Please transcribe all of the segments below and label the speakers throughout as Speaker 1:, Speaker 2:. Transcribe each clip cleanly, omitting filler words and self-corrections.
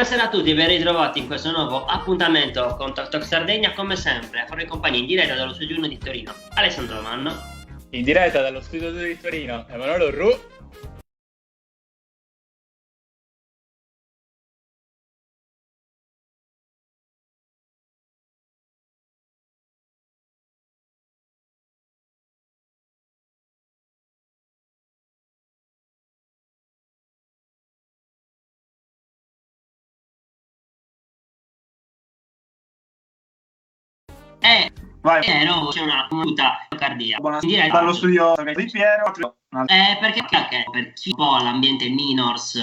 Speaker 1: Buonasera a tutti, ben ritrovati in questo nuovo appuntamento con Talk Talk Sardegna, come sempre a farvi compagnia in diretta dallo studio 1 di Torino, Alessandro Manno.
Speaker 2: In diretta dallo studio 2 di Torino, Emanuele Ru.
Speaker 1: No, c'è una muta cardia.
Speaker 3: Buonasera dallo studio di Piero.
Speaker 1: Perché per chi un po' l'ambiente minors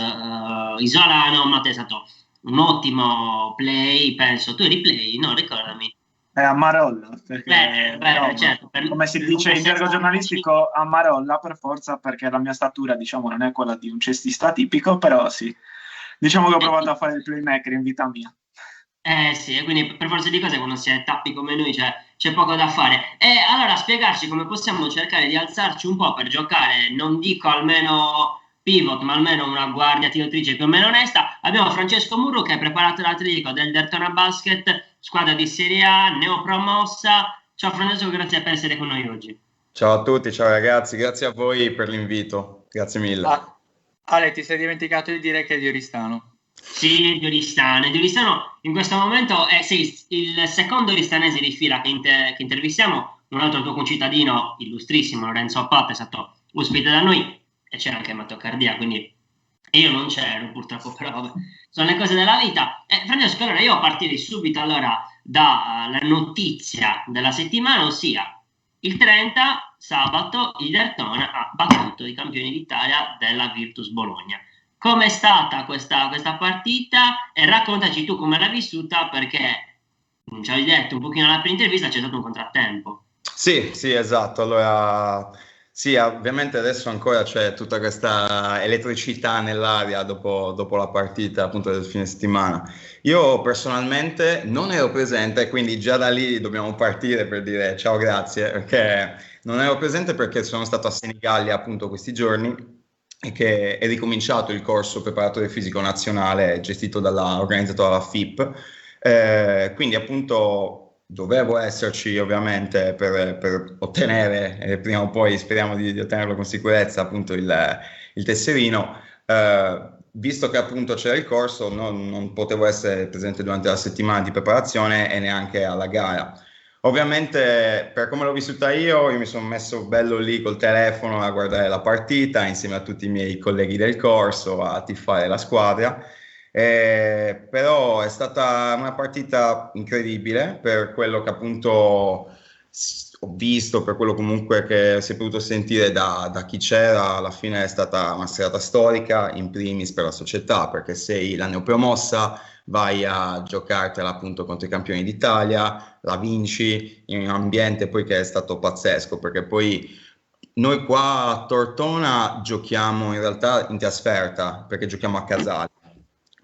Speaker 1: isolano, ma è stato un ottimo play, penso. Tu eri play, no? Ricordami.
Speaker 3: A Marolla, perché
Speaker 1: certo,
Speaker 3: come si dice in gergo giornalistico, a Marolla per forza, perché la mia statura, diciamo, non è quella di un cestista tipico, però sì, diciamo che ho provato a fare il playmaker in vita mia.
Speaker 1: Sì, e quindi per forza di cose quando si è tappi come noi c'è poco da fare. E allora spiegarci come possiamo cercare di alzarci un po' per giocare, non dico almeno pivot, ma almeno una guardia tiratrice più o meno onesta. Abbiamo Francesco Murru che è preparato l'atletico del Dertona Basket, squadra di Serie A, neopromossa. Ciao Francesco, grazie per essere con noi oggi.
Speaker 4: Ciao a tutti, ciao ragazzi, grazie a voi per l'invito, grazie mille.
Speaker 2: Ale, ti sei dimenticato di dire che è di Oristano.
Speaker 1: Sì, di Oristano in questo momento sei il secondo oristanese di fila che intervistiamo, un altro tuo concittadino illustrissimo, Lorenzo Papa, è stato ospite da noi e c'era anche Matteo Cardia, quindi io non c'ero purtroppo, però vabbè, sono le cose della vita. Francesco, allora io partirei subito dalla notizia della settimana, ossia il 30 sabato il Dertona ha battuto i campioni d'Italia della Virtus Bologna. Com'è stata questa partita e raccontaci tu come l'hai vissuta, perché ci avevi detto un pochino alla prima intervista c'è stato un contrattempo.
Speaker 4: Sì, esatto, allora sì, ovviamente adesso ancora c'è tutta questa elettricità nell'aria dopo la partita appunto del fine settimana. Io personalmente non ero presente, quindi già da lì dobbiamo partire per dire ciao, grazie, perché non ero presente perché sono stato a Senigallia appunto questi giorni e che è ricominciato il corso preparatore fisico nazionale gestito organizzato dalla FIP, quindi appunto dovevo esserci ovviamente per ottenere, prima o poi speriamo di ottenerlo con sicurezza, appunto il tesserino. Visto che appunto c'era il corso, non potevo essere presente durante la settimana di preparazione e neanche alla gara. Ovviamente, per come l'ho vissuta io mi sono messo bello lì col telefono a guardare la partita insieme a tutti i miei colleghi del corso, a tifare la squadra. Però è stata una partita incredibile per quello che appunto ho visto, per quello comunque che si è potuto sentire da chi c'era. Alla fine è stata una serata storica, in primis per la società, perché sei la neopromossa, vai a giocartela appunto contro i campioni d'Italia, la vinci in un ambiente poi che è stato pazzesco, perché poi noi qua a Tortona giochiamo in realtà in trasferta, perché giochiamo a Casale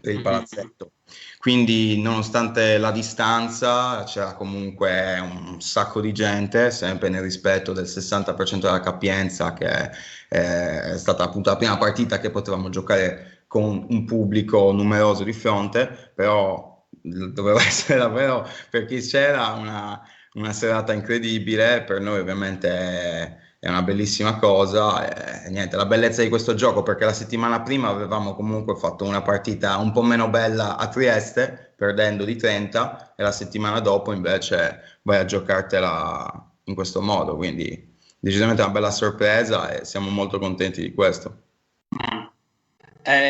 Speaker 4: per il palazzetto, quindi nonostante la distanza c'era comunque un sacco di gente, sempre nel rispetto del 60% della capienza, che è stata appunto la prima partita che potevamo giocare con un pubblico numeroso di fronte, però doveva essere davvero, per chi c'era, una serata incredibile. Per noi ovviamente è una bellissima cosa, e niente, la bellezza di questo gioco, perché la settimana prima avevamo comunque fatto una partita un po' meno bella a Trieste, perdendo di 30, e la settimana dopo invece vai a giocartela in questo modo, quindi decisamente una bella sorpresa e siamo molto contenti di questo.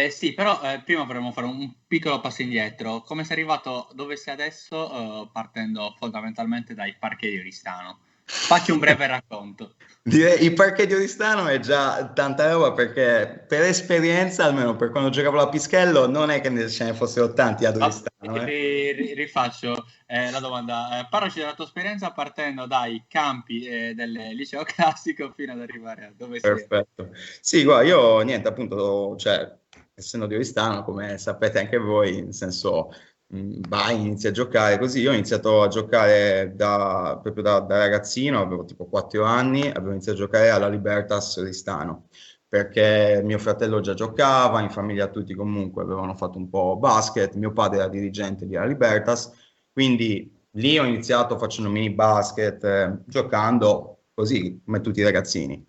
Speaker 2: Sì, però prima vorremmo fare un piccolo passo indietro. Come sei arrivato dove sei adesso, partendo fondamentalmente dai parchi di Oristano? Facci un breve racconto.
Speaker 4: Direi il parquet di Oristano è già tanta roba, perché per esperienza, almeno per quando giocavo a Pischello, non è che ce ne fossero tanti ad Oristano.
Speaker 2: Rifaccio la domanda. Parlaci della tua esperienza partendo dai campi del liceo classico fino ad arrivare a dove sei.
Speaker 4: Perfetto. Sì, guarda, io niente, appunto, cioè, essendo di Oristano, come sapete anche voi, nel senso, vai, inizi a giocare così. Io ho iniziato a giocare proprio da ragazzino, avevo tipo 4 anni, avevo iniziato a giocare alla Libertas Oristano. perché mio fratello già giocava, in famiglia tutti comunque avevano fatto un po' basket, mio padre era dirigente di La Libertas, quindi lì ho iniziato facendo mini basket, giocando così come tutti i ragazzini.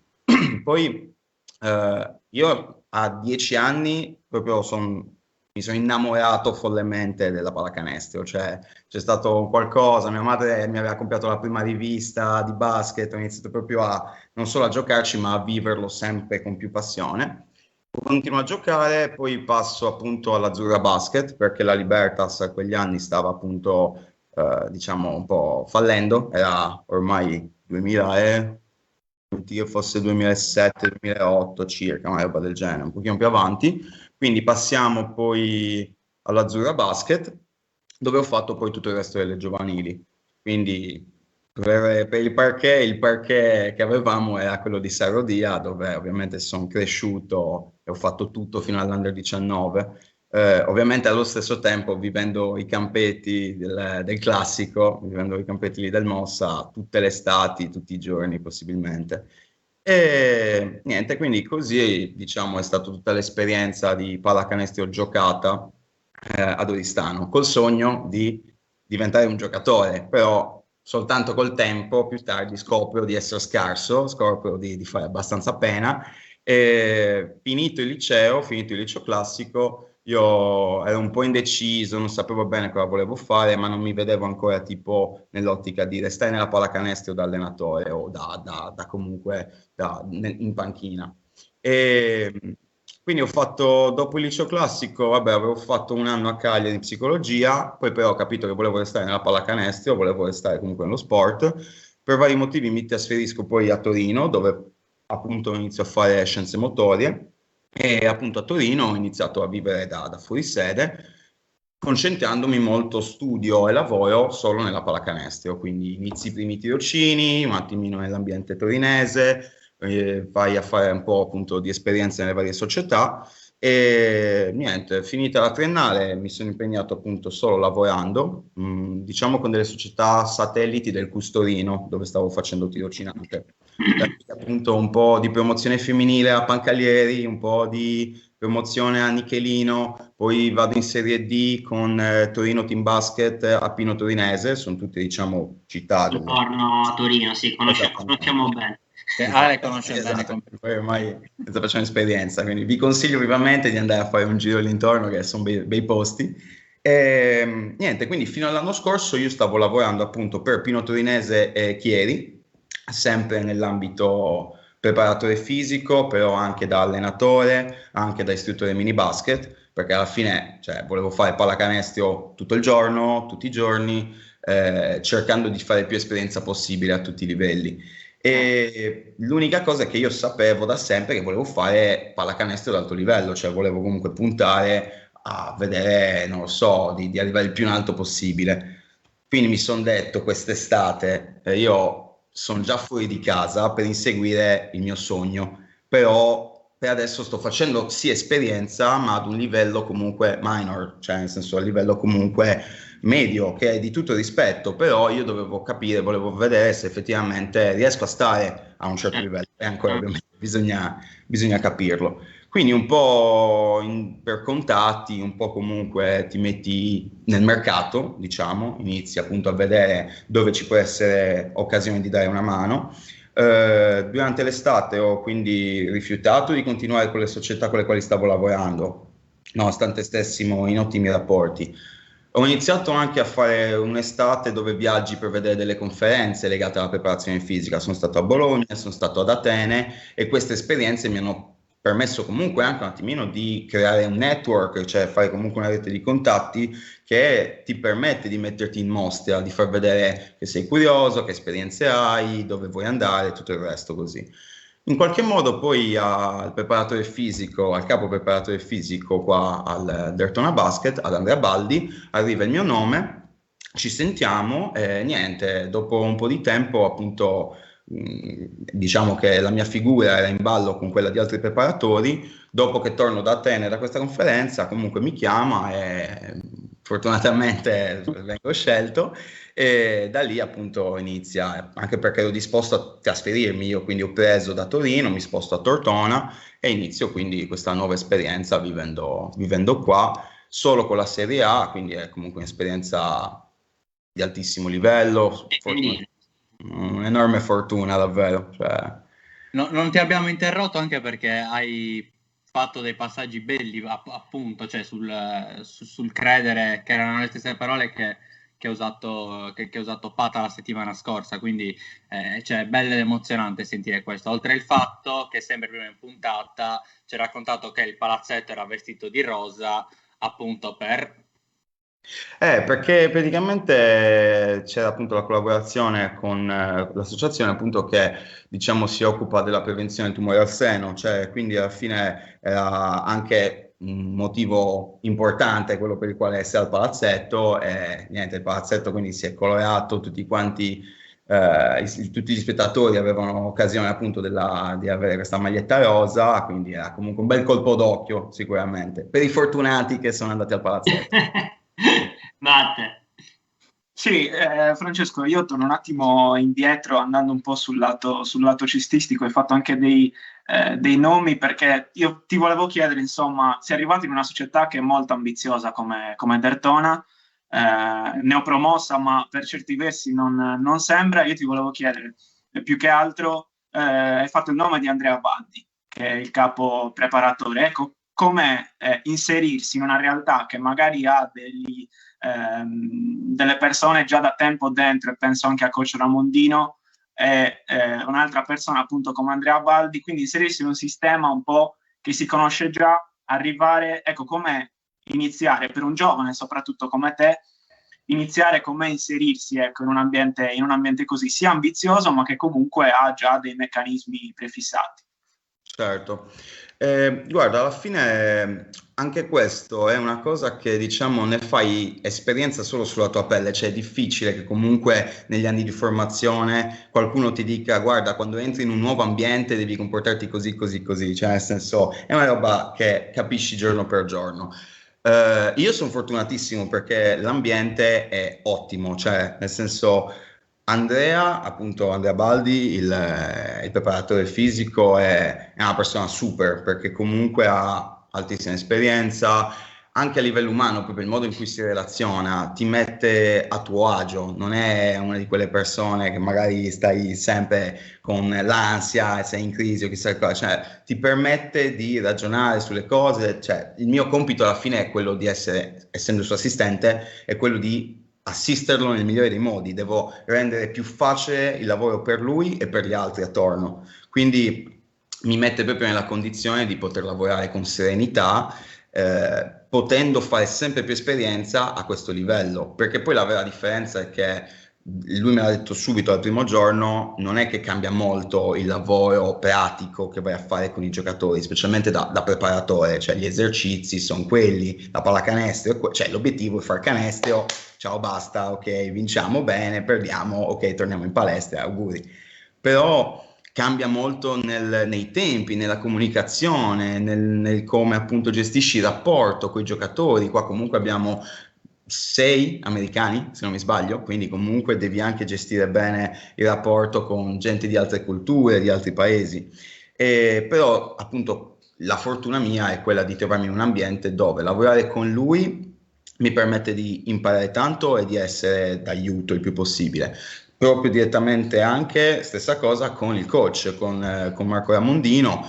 Speaker 4: Poi io a 10 anni proprio mi sono innamorato follemente della pallacanestro, cioè c'è stato qualcosa, mia madre mi aveva comprato la prima rivista di basket, ho iniziato proprio non solo a giocarci, ma a viverlo sempre con più passione. Continuo a giocare, poi passo appunto all'Azzurra Basket, perché la Libertas a quegli anni stava appunto, diciamo, un po' fallendo, era ormai 2000 che fosse 2007-2008 circa, una roba del genere, un pochino più avanti. Quindi passiamo poi all'Azzurra Basket, dove ho fatto poi tutto il resto delle giovanili. Quindi per il parquet che avevamo era quello di Sarodia, dove ovviamente sono cresciuto e ho fatto tutto fino all'Under 19. Ovviamente allo stesso tempo vivendo i campetti del classico, vivendo i campetti lì del Mossa, tutte le estati, tutti i giorni possibilmente. E niente, quindi così diciamo è stata tutta l'esperienza di pallacanestro giocata ad Oristano, col sogno di diventare un giocatore, però soltanto col tempo, più tardi scopro di essere scarso, scopro di fare abbastanza pena. E finito il liceo classico, io ero un po' indeciso, non sapevo bene cosa volevo fare, ma non mi vedevo ancora tipo nell'ottica di restare nella pallacanestro da allenatore o comunque in panchina. E quindi ho fatto, dopo il liceo classico, vabbè, avevo fatto un anno a Cagliari in psicologia, poi però ho capito che volevo restare nella pallacanestro, volevo restare comunque nello sport. Per vari motivi mi trasferisco poi a Torino, dove appunto inizio a fare scienze motorie, e appunto a Torino ho iniziato a vivere da fuori sede, concentrandomi molto studio e lavoro solo nella pallacanestro, quindi inizi i primi tirocini, un attimino nell'ambiente torinese, vai a fare un po' appunto di esperienza nelle varie società e niente, finita la triennale mi sono impegnato appunto solo lavorando, diciamo con delle società satelliti del Custorino, dove stavo facendo tirocinante. Appunto un po' di promozione femminile a Pancalieri, un po' di promozione a Nichelino, poi vado in Serie D con Torino Team Basket a Pino Torinese, sono tutte diciamo città dove...
Speaker 1: Intorno a Torino, sì, conosciamo bene.
Speaker 2: Ale conosce bene.
Speaker 4: Poi ormai sto facendo esperienza, quindi vi consiglio vivamente di andare a fare un giro lì intorno, che sono bei posti. E, niente, quindi fino all'anno scorso io stavo lavorando appunto per Pino Torinese e Chieri, sempre nell'ambito preparatore fisico, però anche da allenatore, anche da istruttore mini basket, perché alla fine volevo fare pallacanestro tutto il giorno, tutti i giorni, cercando di fare più esperienza possibile a tutti i livelli. E l'unica cosa che io sapevo da sempre che volevo fare pallacanestro ad alto livello, cioè volevo comunque puntare a vedere, non lo so, di arrivare il più in alto possibile. Quindi mi sono detto quest'estate, io sono già fuori di casa per inseguire il mio sogno, però per adesso sto facendo sì esperienza, ma ad un livello comunque minor, cioè nel senso a livello comunque medio, che è di tutto rispetto, però io dovevo capire, volevo vedere se effettivamente riesco a stare a un certo livello, e ancora ovviamente bisogna capirlo. Quindi un po' per contatti, un po' comunque ti metti nel mercato, diciamo, inizi appunto a vedere dove ci può essere occasione di dare una mano. Durante l'estate ho quindi rifiutato di continuare con le società con le quali stavo lavorando, nonostante stessimo in ottimi rapporti. Ho iniziato anche a fare un'estate dove viaggi per vedere delle conferenze legate alla preparazione fisica. Sono stato a Bologna, sono stato ad Atene e queste esperienze mi hanno permesso comunque anche un attimino di creare un network, cioè fare comunque una rete di contatti che ti permette di metterti in mostra, di far vedere che sei curioso, che esperienze hai, dove vuoi andare, tutto il resto così. In qualche modo poi al preparatore fisico, al capo preparatore fisico qua al Dertona Basket, ad Andrea Baldi, arriva il mio nome, ci sentiamo e niente, dopo un po' di tempo appunto diciamo che la mia figura era in ballo con quella di altri preparatori. Dopo che torno da Atene da questa conferenza comunque mi chiama e fortunatamente vengo scelto e da lì appunto inizia, anche perché ero disposto a trasferirmi, io quindi ho preso da Torino, mi sposto a Tortona e inizio quindi questa nuova esperienza vivendo qua, solo con la Serie A, quindi è comunque un'esperienza di altissimo livello, un'enorme fortuna davvero. Cioè.
Speaker 2: Non ti abbiamo interrotto anche perché hai fatto dei passaggi belli, appunto, cioè sul credere, che erano le stesse parole che ha usato Pata la settimana scorsa, quindi cioè, bello ed emozionante sentire questo. Oltre il fatto che sempre prima in puntata ci ha raccontato che il palazzetto era vestito di rosa, appunto
Speaker 4: perché praticamente c'era appunto la collaborazione con l'associazione appunto che diciamo si occupa della prevenzione del tumore al seno, cioè quindi alla fine era anche un motivo importante quello per il quale essere al palazzetto e niente, il palazzetto quindi si è colorato, tutti quanti tutti gli spettatori avevano occasione appunto di avere questa maglietta rosa, quindi era comunque un bel colpo d'occhio sicuramente per i fortunati che sono andati al palazzetto.
Speaker 1: Matte.
Speaker 3: Sì, Francesco, io torno un attimo indietro andando un po' sul lato cestistico, hai fatto anche dei nomi, perché io ti volevo chiedere, insomma, sei arrivato in una società che è molto ambiziosa come Dertona, neopromossa, ma per certi versi non sembra. Io ti volevo chiedere, più che altro, hai fatto il nome di Andrea Baldi, che è il capo preparatore. Ecco, com'è inserirsi in una realtà che magari ha delle persone già da tempo dentro, e penso anche a coach Ramondino e un'altra persona appunto come Andrea Baldi, quindi inserirsi in un sistema un po' che si conosce già, arrivare, ecco, come iniziare per un giovane soprattutto come te, iniziare come inserirsi, ecco, in un ambiente così sia ambizioso ma che comunque ha già dei meccanismi prefissati.
Speaker 4: Certo, guarda, alla fine anche questo è una cosa che diciamo ne fai esperienza solo sulla tua pelle, cioè è difficile che comunque negli anni di formazione qualcuno ti dica guarda, quando entri in un nuovo ambiente devi comportarti così, così, così, cioè nel senso è una roba che capisci giorno per giorno. Io sono fortunatissimo perché l'ambiente è ottimo, cioè nel senso Andrea Baldi, il preparatore fisico, è una persona super perché comunque ha altissima esperienza, anche a livello umano, proprio il modo in cui si relaziona, ti mette a tuo agio, non è una di quelle persone che magari stai sempre con l'ansia e sei in crisi o chissà cosa, cioè ti permette di ragionare sulle cose, cioè il mio compito alla fine è quello di essere, essendo suo assistente, è quello di assisterlo nel migliore dei modi, devo rendere più facile il lavoro per lui e per gli altri attorno, quindi mi mette proprio nella condizione di poter lavorare con serenità, potendo fare sempre più esperienza a questo livello, perché poi la vera differenza è che lui me l'ha detto subito al primo giorno, non è che cambia molto il lavoro pratico che vai a fare con i giocatori, specialmente da preparatore, cioè gli esercizi sono quelli, la pallacanestro, cioè l'obiettivo è far canestro, ciao basta, ok, vinciamo bene, perdiamo, ok, torniamo in palestra, auguri. Però cambia molto nei tempi, nella comunicazione, nel come appunto gestisci il rapporto con i giocatori. Qua comunque abbiamo 6 americani, se non mi sbaglio, quindi comunque devi anche gestire bene il rapporto con gente di altre culture, di altri paesi. Però appunto la fortuna mia è quella di trovarmi in un ambiente dove lavorare con lui mi permette di imparare tanto e di essere d'aiuto il più possibile. Proprio direttamente anche, stessa cosa con il coach, con Marco Ramondino,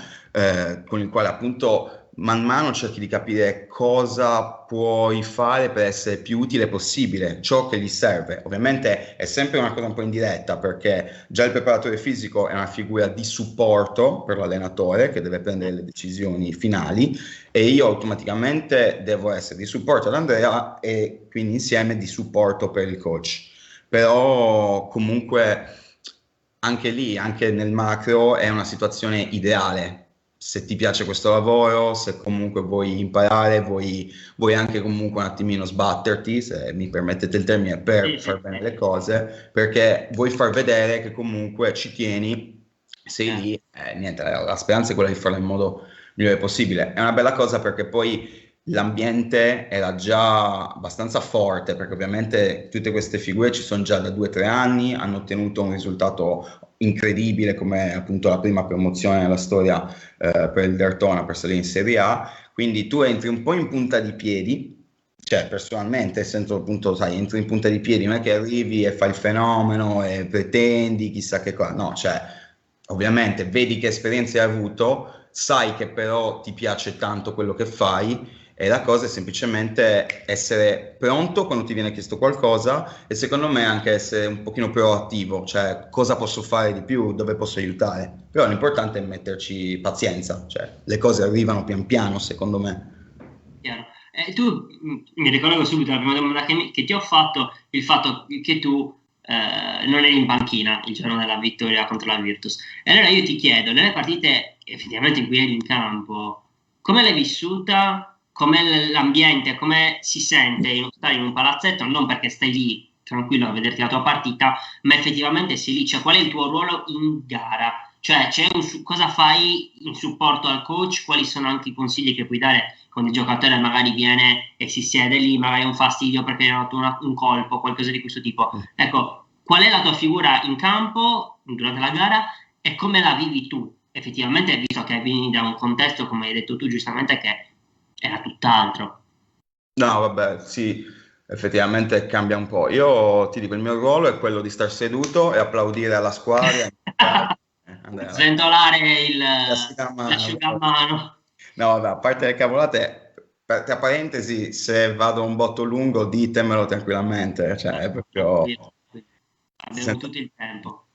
Speaker 4: con il quale appunto man mano cerchi di capire cosa puoi fare per essere più utile possibile, ciò che gli serve. Ovviamente è sempre una cosa un po' indiretta perché già il preparatore fisico è una figura di supporto per l'allenatore che deve prendere le decisioni finali e io automaticamente devo essere di supporto ad Andrea e quindi insieme di supporto per il coach. Però comunque anche lì, anche nel macro è una situazione ideale. Se ti piace questo lavoro, se comunque vuoi imparare, vuoi anche comunque un attimino sbatterti, se mi permettete il termine, per far bene le cose, perché vuoi far vedere che comunque ci tieni, sei lì, niente, la speranza è quella di farlo in modo migliore possibile. È una bella cosa perché poi l'ambiente era già abbastanza forte, perché ovviamente tutte queste figure ci sono già da 2 o 3 anni, hanno ottenuto un risultato incredibile come appunto la prima promozione nella storia per il Derthona per salire in Serie A, quindi tu entri un po' in punta di piedi, cioè personalmente sento appunto, sai, entri in punta di piedi, non è che arrivi e fai il fenomeno e pretendi chissà che cosa, no, cioè ovviamente vedi che esperienze hai avuto, sai che però ti piace tanto quello che fai e la cosa è semplicemente essere pronto quando ti viene chiesto qualcosa e secondo me anche essere un pochino proattivo, cioè cosa posso fare di più, dove posso aiutare. Però l'importante è metterci pazienza, cioè le cose arrivano pian piano secondo me.
Speaker 1: Chiaro. Tu mi ricollego subito alla prima domanda che ti ho fatto, il fatto che tu non eri in panchina il giorno della vittoria contro la Virtus. E allora io ti chiedo, nelle partite effettivamente in cui eri in campo, come l'hai vissuta? Com'è l'ambiente? Come si sente stare in un palazzetto? Non perché stai lì tranquillo a vederti la tua partita, ma effettivamente sei lì. Cioè, qual è il tuo ruolo in gara? Cioè, cosa fai in supporto al coach? Quali sono anche i consigli che puoi dare quando il giocatore magari viene e si siede lì, magari ha un fastidio perché ha fatto un colpo, qualcosa di questo tipo? Ecco, qual è la tua figura in campo durante la gara e come la vivi tu? Effettivamente, visto che vieni da un contesto, come hai detto tu giustamente, che era tutt'altro.
Speaker 4: No, vabbè, sì, effettivamente cambia un po'. Io ti dico, il mio ruolo è quello di star seduto e applaudire alla squadra.
Speaker 1: Sventolare
Speaker 4: L'asciugamano.
Speaker 1: l'asciugamano.
Speaker 4: No, vabbè, a parte le cavolate, tra parentesi, se vado un botto lungo, ditemelo tranquillamente, cioè è proprio...
Speaker 1: Abbiamo tutto il tempo.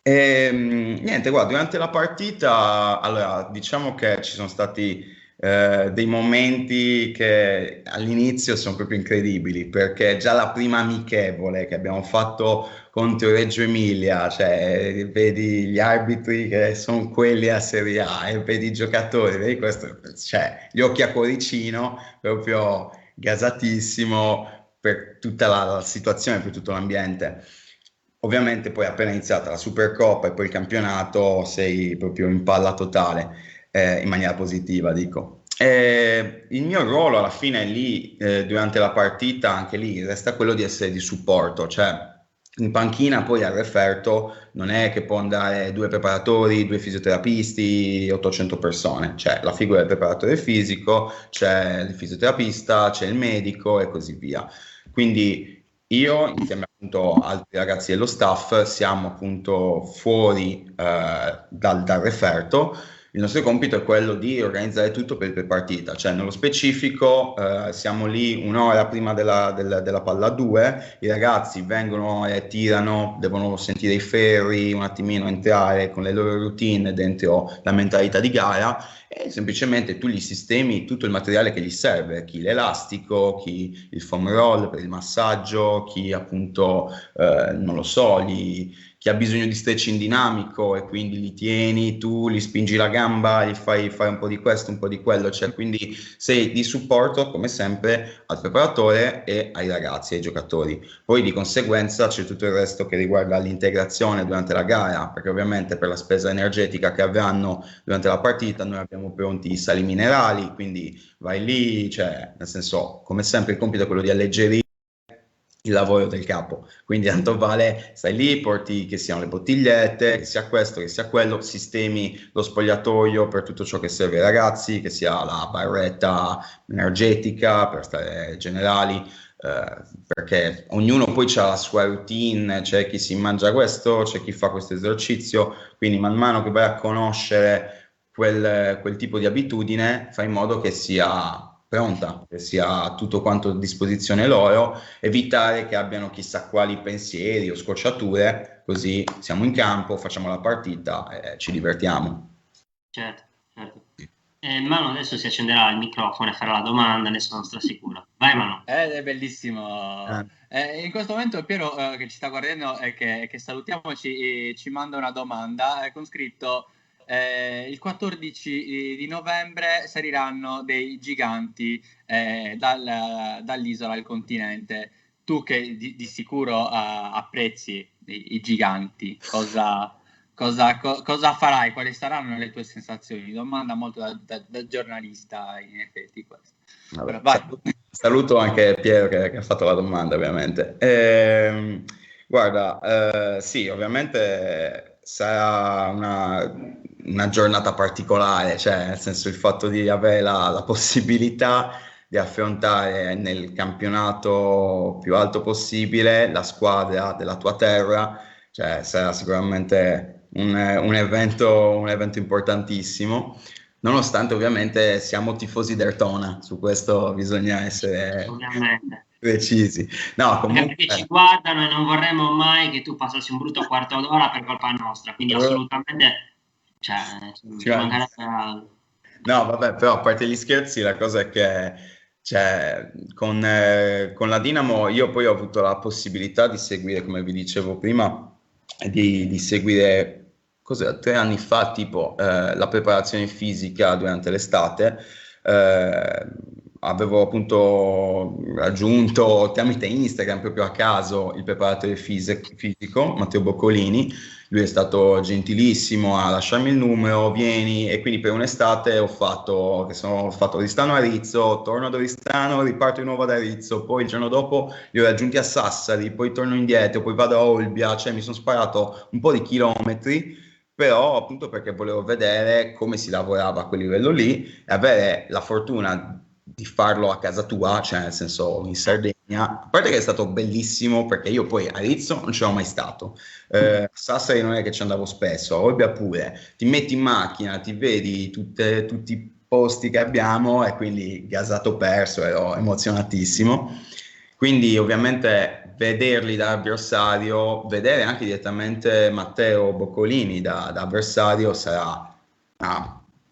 Speaker 4: Niente, guarda, durante la partita, allora, diciamo che ci sono stati dei momenti che all'inizio sono proprio incredibili, perché già la prima amichevole che abbiamo fatto contro Reggio Emilia, cioè vedi gli arbitri che sono quelli a Serie A e vedi i giocatori, vedi questo, cioè gli occhi a cuoricino, proprio gasatissimo per tutta la situazione, per tutto l'ambiente. Ovviamente poi appena iniziata la Supercoppa e poi il campionato sei proprio in palla totale, in maniera positiva dico. Il mio ruolo alla fine lì, durante la partita, anche lì resta quello di essere di supporto, cioè in panchina poi al referto non è che può andare 2 preparatori, 2 fisioterapisti, 800 persone, c'è la figura del preparatore fisico, c'è il fisioterapista, c'è il medico e così via. Quindi io, insieme appunto a altri ragazzi dello staff, siamo appunto fuori dal referto. Il nostro compito è quello di organizzare tutto per partita, cioè nello specifico siamo lì un'ora prima della palla 2, i ragazzi vengono e tirano, devono sentire i ferri, un attimino entrare con le loro routine dentro la mentalità di gara e semplicemente tu gli sistemi tutto il materiale che gli serve, chi l'elastico, chi il foam roll per il massaggio, chi appunto, non lo so, chi ha bisogno di stretching dinamico e quindi li tieni, tu gli spingi la gamba, gli fai fare un po' di questo, un po' di quello, cioè quindi sei di supporto come sempre al preparatore e ai ragazzi, ai giocatori. Poi di conseguenza c'è tutto il resto che riguarda l'integrazione durante la gara, perché ovviamente per la spesa energetica che avranno durante la partita noi abbiamo pronti i sali minerali, quindi vai lì, cioè nel senso come sempre il compito è quello di alleggerire il lavoro del capo, quindi tanto vale, stai lì, porti che siano le bottigliette, che sia questo, che sia quello, sistemi lo spogliatoio per tutto ciò che serve ai ragazzi, che sia la barretta energetica per stare generali, perché ognuno poi ha la sua routine, c'è chi si mangia questo, c'è chi fa questo esercizio, quindi man mano che vai a conoscere quel tipo di abitudine, fai in modo che sia pronta, che sia tutto quanto a disposizione loro, evitare che abbiano chissà quali pensieri o scocciature, così siamo in campo, facciamo la partita e ci divertiamo.
Speaker 1: Certo. Manu adesso si accenderà il microfono e farà la domanda, ne sono strasicuro. Vai Manu.
Speaker 2: È bellissimo. In questo momento Piero che ci sta guardando e che salutiamo ci manda una domanda con scritto il 14 di novembre saliranno dei giganti dall'isola al continente. Tu che di sicuro apprezzi i giganti, cosa cosa farai, quali saranno le tue sensazioni? Domanda molto da giornalista, in effetti, questo.
Speaker 4: Vabbè,
Speaker 2: Vai.
Speaker 4: saluto anche Piero che ha fatto la domanda, ovviamente. Guarda, sì, ovviamente sarà una giornata particolare, cioè nel senso il fatto di avere la possibilità di affrontare nel campionato più alto possibile la squadra della tua terra, cioè sarà sicuramente un evento importantissimo. Nonostante ovviamente siamo tifosi d'Ertona, su questo bisogna essere
Speaker 1: Ovviamente.
Speaker 4: precisi. No,
Speaker 1: Anche
Speaker 4: comunque,
Speaker 1: perché ci guardano e non vorremmo mai che tu passassi un brutto quarto d'ora per colpa nostra, quindi assolutamente, cioè, ci mancherebbe altro.
Speaker 4: no, vabbè, però a parte gli scherzi, la cosa è che cioè, con la Dinamo io poi ho avuto la possibilità di seguire, come vi dicevo prima, di seguire cos'era, 3 anni fa, tipo la preparazione fisica durante l'estate. Eh, Avevo appunto raggiunto tramite Instagram proprio a caso il preparatore fisico, Matteo Boccolini. Lui è stato gentilissimo a lasciarmi il numero, vieni, e quindi per un'estate ho fatto Oristano a Arezzo, torno ad Oristano, riparto di nuovo ad Arezzo, poi il giorno dopo li ho raggiunti a Sassari, poi torno indietro, poi vado a Olbia, cioè mi sono sparato un po' di chilometri, però appunto perché volevo vedere come si lavorava a quel livello lì e avere la fortuna di farlo a casa tua, cioè nel senso in Sardegna, a parte che è stato bellissimo perché io poi a Arezzo non c'ero mai stato, a Sassari non è che ci andavo spesso, a Olbia pure, ti metti in macchina, ti vedi tutti i posti che abbiamo e quindi gasato perso, ero emozionatissimo. Quindi ovviamente vederli da avversario, vedere anche direttamente Matteo Boccolini da avversario sarà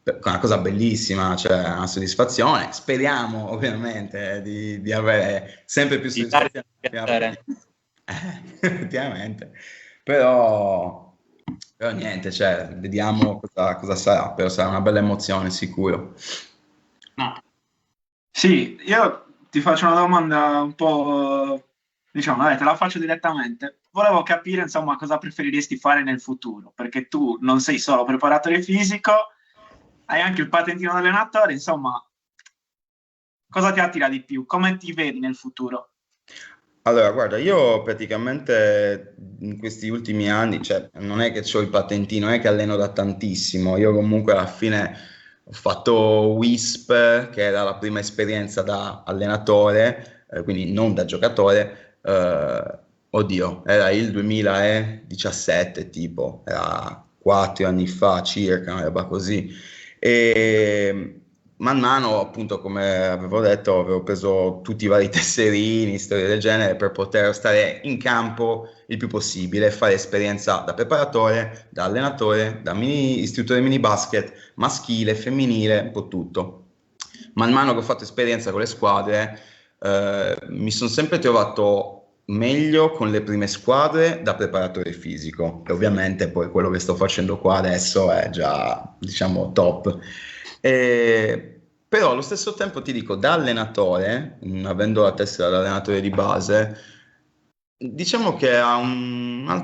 Speaker 4: una cosa bellissima, cioè una soddisfazione. Speriamo ovviamente di avere sempre più soddisfazione. Effettivamente. Però niente, cioè, vediamo cosa sarà, però sarà una bella emozione sicuro.
Speaker 3: Sì, io ti faccio una domanda un po', diciamo, te la faccio direttamente. Volevo capire, insomma, cosa preferiresti fare nel futuro, perché tu non sei solo preparatore fisico, hai anche il patentino da allenatore, insomma, cosa ti attira di più? Come ti vedi nel futuro?
Speaker 4: Allora, guarda, io praticamente in questi ultimi anni, cioè, non è che ho il patentino, non è che alleno da tantissimo, io comunque alla fine ho fatto WISP, che era la prima esperienza da allenatore, quindi non da giocatore, oddio, era il 2017 tipo, era 4 anni fa circa, una roba così. E man mano, appunto, come avevo detto, avevo preso tutti i vari tesserini, storie del genere, per poter stare in campo il più possibile, fare esperienza da preparatore, da allenatore, da istruttore mini basket, maschile, femminile, un po' tutto. Man mano che ho fatto esperienza con le squadre, mi sono sempre trovato meglio con le prime squadre da preparatore fisico, e ovviamente poi quello che sto facendo qua adesso è già, diciamo, top. Però allo stesso tempo ti dico, da allenatore, avendo la tessera da allenatore di base, diciamo che ha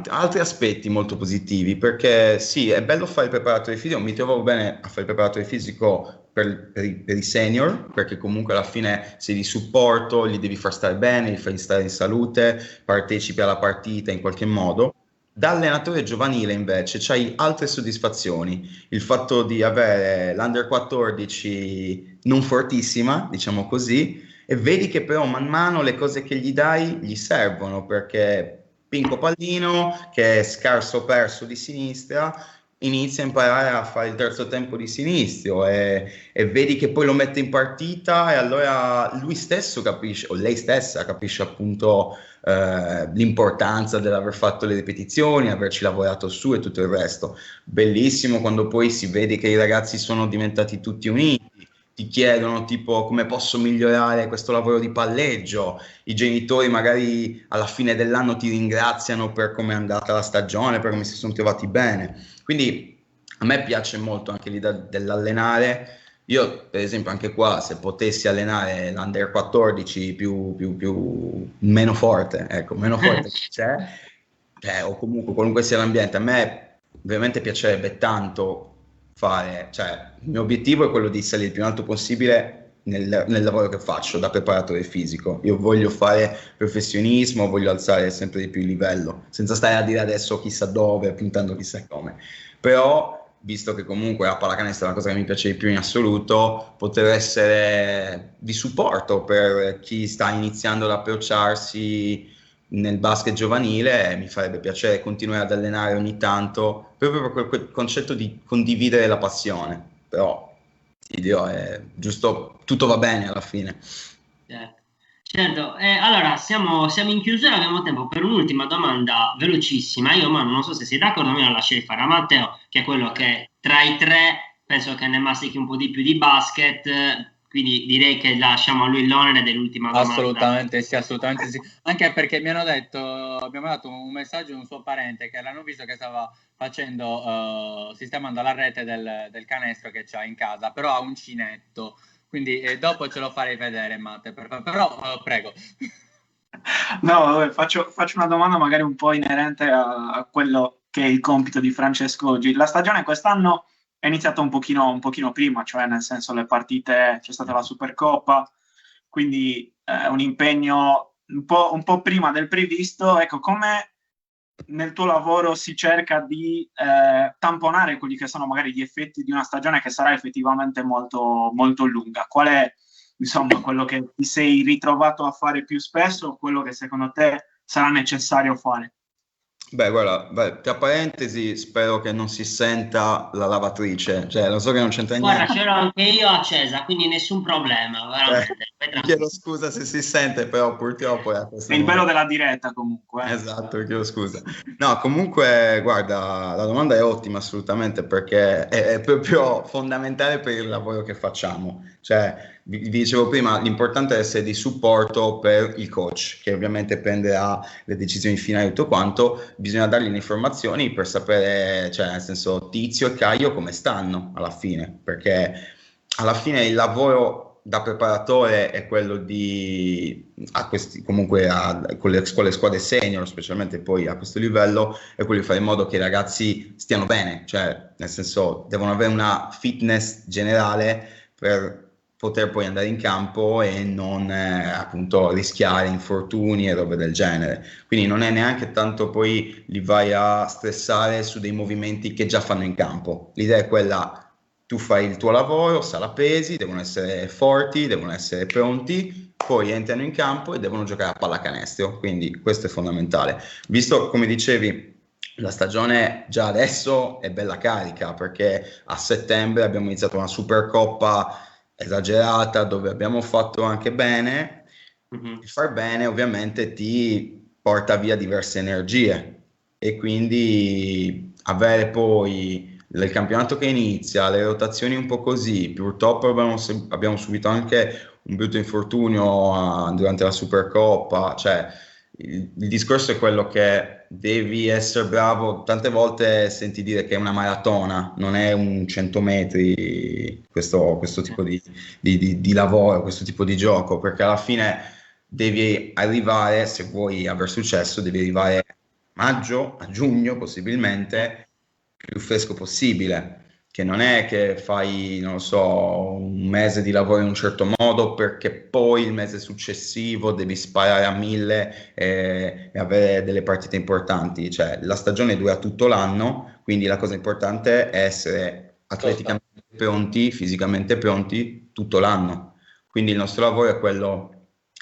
Speaker 4: altri aspetti molto positivi, perché sì, è bello fare il preparatore fisico, mi trovo bene a fare il preparatore fisico per i senior, perché comunque alla fine sei di supporto, li devi far stare bene, li fai stare in salute, partecipi alla partita in qualche modo. Da allenatore giovanile invece c'hai altre soddisfazioni, il fatto di avere l'Under 14 non fortissima, diciamo così, e vedi che però man mano le cose che gli dai gli servono, perché Pinco Pallino, che è scarso perso di sinistra, inizia a imparare a fare il terzo tempo di sinistro e vedi che poi lo mette in partita e allora lui stesso capisce, o lei stessa capisce appunto l'importanza dell'aver fatto le ripetizioni, averci lavorato su e tutto il resto. Bellissimo quando poi si vede che i ragazzi sono diventati tutti uniti, ti chiedono tipo come posso migliorare questo lavoro di palleggio, i genitori magari alla fine dell'anno ti ringraziano per come è andata la stagione, per come si sono trovati bene. Quindi a me piace molto anche l'idea dell'allenare. Io per esempio anche qua, se potessi allenare l'Under 14 meno forte che c'è, o comunque qualunque sia l'ambiente, a me ovviamente piacerebbe tanto fare, cioè il mio obiettivo è quello di salire il più in alto possibile nel lavoro che faccio da preparatore fisico. Io voglio fare professionismo, voglio alzare sempre di più il livello, senza stare a dire adesso chissà dove, puntando chissà come. Però, visto che comunque la pallacanestro è una cosa che mi piace di più in assoluto, poter essere di supporto per chi sta iniziando ad approcciarsi nel basket giovanile, mi farebbe piacere continuare ad allenare ogni tanto, proprio per quel concetto di condividere la passione. Però ti dirò, è giusto, tutto va bene alla fine.
Speaker 1: Certo, allora siamo in chiusura, abbiamo tempo per un'ultima domanda velocissima. Io, Manu, non so se sei d'accordo, me la lascerei fare a Matteo, che è quello che tra i tre penso che ne mastichi un po' di più di basket, quindi direi che lasciamo a lui l'onere dell'ultima domanda.
Speaker 2: Assolutamente sì, anche perché mi abbiamo dato un messaggio di un suo parente che l'hanno visto che stava facendo, sistemando la rete del canestro che c'ha in casa, però ha un cinetto. Quindi dopo ce lo farei vedere, Matte, però prego.
Speaker 3: No, vabbè, faccio una domanda magari un po' inerente a quello che è il compito di Francesco oggi. La stagione quest'anno è iniziata un pochino prima, cioè nel senso le partite, c'è stata la Supercoppa, quindi un impegno un po' prima del previsto. Ecco, come nel tuo lavoro si cerca di tamponare quelli che sono magari gli effetti di una stagione che sarà effettivamente molto, molto lunga? Qual è, insomma, quello che ti sei ritrovato a fare più spesso o quello che secondo te sarà necessario fare?
Speaker 4: Beh, guarda, tra parentesi, spero che non si senta la lavatrice, cioè lo so che non c'entra
Speaker 1: Guarda,
Speaker 4: niente.
Speaker 1: ce l'ho anche io accesa, quindi nessun problema, veramente.
Speaker 4: Chiedo scusa se si sente, però purtroppo
Speaker 3: è il bello della diretta comunque.
Speaker 4: Esatto, chiedo scusa. No, comunque, guarda, la domanda è ottima assolutamente perché è proprio fondamentale per il lavoro che facciamo. Cioè, vi dicevo prima, l'importante è essere di supporto per il coach, che ovviamente prenderà le decisioni finali e tutto quanto. Bisogna dargli le informazioni per sapere, cioè, nel senso, Tizio e Caio come stanno alla fine, perché alla fine il lavoro da preparatore è quello di con le squadre senior, specialmente poi a questo livello, è quello di fare in modo che i ragazzi stiano bene, cioè nel senso devono avere una fitness generale per poter poi andare in campo e non appunto rischiare infortuni e robe del genere. Quindi non è neanche tanto poi li vai a stressare su dei movimenti che già fanno in campo. L'idea è quella: tu fai il tuo lavoro, sala pesi, devono essere forti, devono essere pronti, poi entrano in campo e devono giocare a pallacanestro, quindi questo è fondamentale. Visto, come dicevi, la stagione già adesso è bella carica, perché a settembre abbiamo iniziato una Supercoppa esagerata, dove abbiamo fatto anche bene. Il far bene ovviamente ti porta via diverse energie, e quindi avere poi il campionato che inizia, le rotazioni un po' così, purtroppo abbiamo subito anche un brutto infortunio durante la Supercoppa, cioè il discorso è quello che devi essere bravo. Tante volte senti dire che è una maratona, non è un 100 metri questo tipo di lavoro, questo tipo di gioco, perché alla fine devi arrivare, se vuoi aver successo, devi arrivare a maggio, a giugno possibilmente, più fresco possibile, che non è che fai, non lo so, un mese di lavoro in un certo modo perché poi il mese successivo devi sparare a 1000 e avere delle partite importanti. Cioè, la stagione dura tutto l'anno, quindi la cosa importante è essere atleticamente pronti, fisicamente pronti tutto l'anno. Quindi il nostro lavoro è quello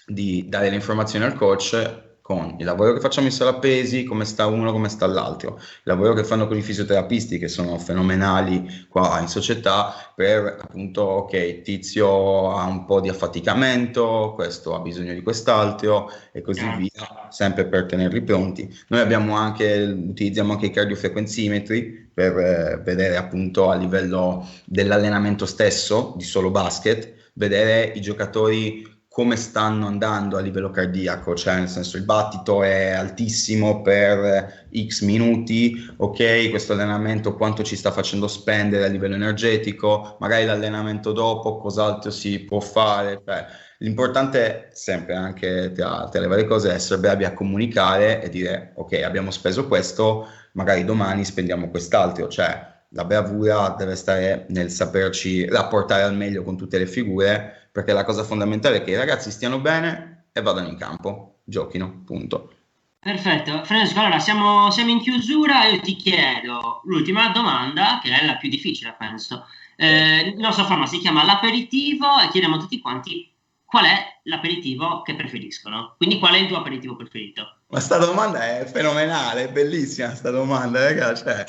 Speaker 4: di dare le informazioni al coach con il lavoro che facciamo in sala pesi, come sta uno, come sta l'altro, il lavoro che fanno con i fisioterapisti, che sono fenomenali qua in società, per appunto, ok, Tizio ha un po' di affaticamento, questo ha bisogno di quest'altro e così via, sempre per tenerli pronti. Noi utilizziamo anche i cardiofrequenzimetri per vedere appunto a livello dell'allenamento stesso, di solo basket, vedere i giocatori come stanno andando a livello cardiaco, cioè nel senso il battito è altissimo per X minuti, ok, questo allenamento quanto ci sta facendo spendere a livello energetico, magari l'allenamento dopo cos'altro si può fare, cioè, l'importante sempre anche tra le varie cose è essere bravi a comunicare e dire ok, abbiamo speso questo, magari domani spendiamo quest'altro, cioè la bravura deve stare nel saperci rapportare al meglio con tutte le figure, perché la cosa fondamentale è che i ragazzi stiano bene e vadano in campo, giochino, punto.
Speaker 1: Perfetto, Francesco, allora siamo in chiusura, io ti chiedo l'ultima domanda, che è la più difficile, penso. Il nostro format si chiama l'aperitivo e chiediamo a tutti quanti qual è l'aperitivo che preferiscono, quindi qual è il tuo aperitivo preferito?
Speaker 4: Ma sta domanda è fenomenale, è bellissima sta domanda, ragazzi. Cioè.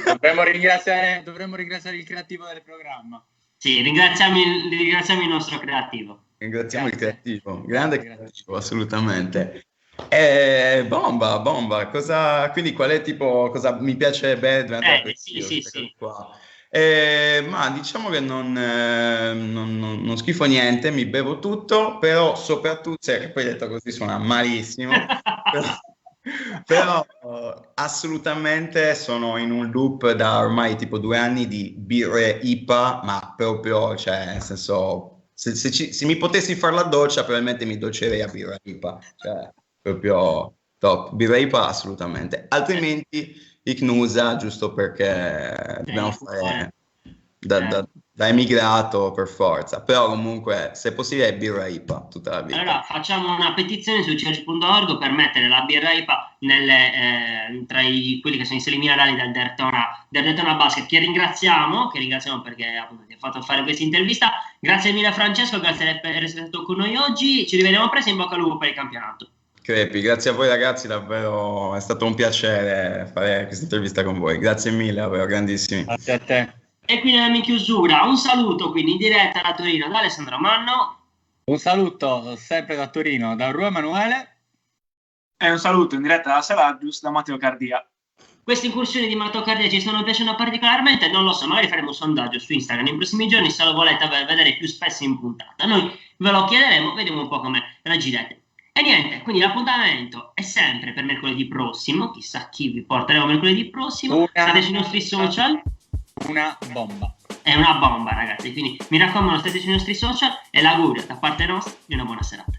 Speaker 2: Dovremmo ringraziare il creativo del programma.
Speaker 1: Sì, ringraziamo il nostro creativo.
Speaker 4: Ringraziamo il creativo, grande creativo, assolutamente. Bomba. Quindi qual è tipo, cosa mi piace bene?
Speaker 1: Sì.
Speaker 4: Qua. Ma diciamo che non schifo niente, mi bevo tutto, però soprattutto, che poi detto così suona malissimo, però assolutamente sono in un loop da ormai tipo 2 anni di birre IPA, ma proprio, cioè nel senso, se mi potessi fare la doccia probabilmente mi doccerei a birra IPA, cioè proprio top, birra IPA assolutamente, altrimenti Icnusa, giusto perché dobbiamo fare da emigrato per forza, però comunque se possibile è birra IPA tutta la vita.
Speaker 1: Allora facciamo una petizione su change.org per mettere la birra IPA tra quelli che sono i sali minerali del Daytona Basket, che ringraziamo perché appunto ti ha fatto fare questa intervista. Grazie mille Francesco, grazie per essere stato con noi oggi, ci rivediamo presto, in bocca al lupo per il campionato.
Speaker 4: Crepi, grazie a voi ragazzi, davvero è stato un piacere fare questa intervista con voi, grazie mille, davvero grandissimi.
Speaker 2: Grazie a te.
Speaker 1: E quindi andiamo in chiusura, un saluto quindi in diretta da Torino da Alessandro Manno.
Speaker 2: Un saluto sempre da Torino da Rua Emanuele.
Speaker 3: E un saluto in diretta da Salagius da Matteo Cardia.
Speaker 1: Queste incursioni di Matteo Cardia ci stanno piacendo particolarmente, non lo so, magari faremo un sondaggio su Instagram nei prossimi giorni se lo volete vedere più spesso in puntata. Noi ve lo chiederemo, vediamo un po' come reagirete. E niente, quindi l'appuntamento è sempre per mercoledì prossimo, chissà chi vi porteremo mercoledì prossimo, state sui nostri social.
Speaker 2: Una bomba.
Speaker 1: È una bomba ragazzi, quindi mi raccomando state sui nostri social e l'augurio da parte nostra di una buona serata.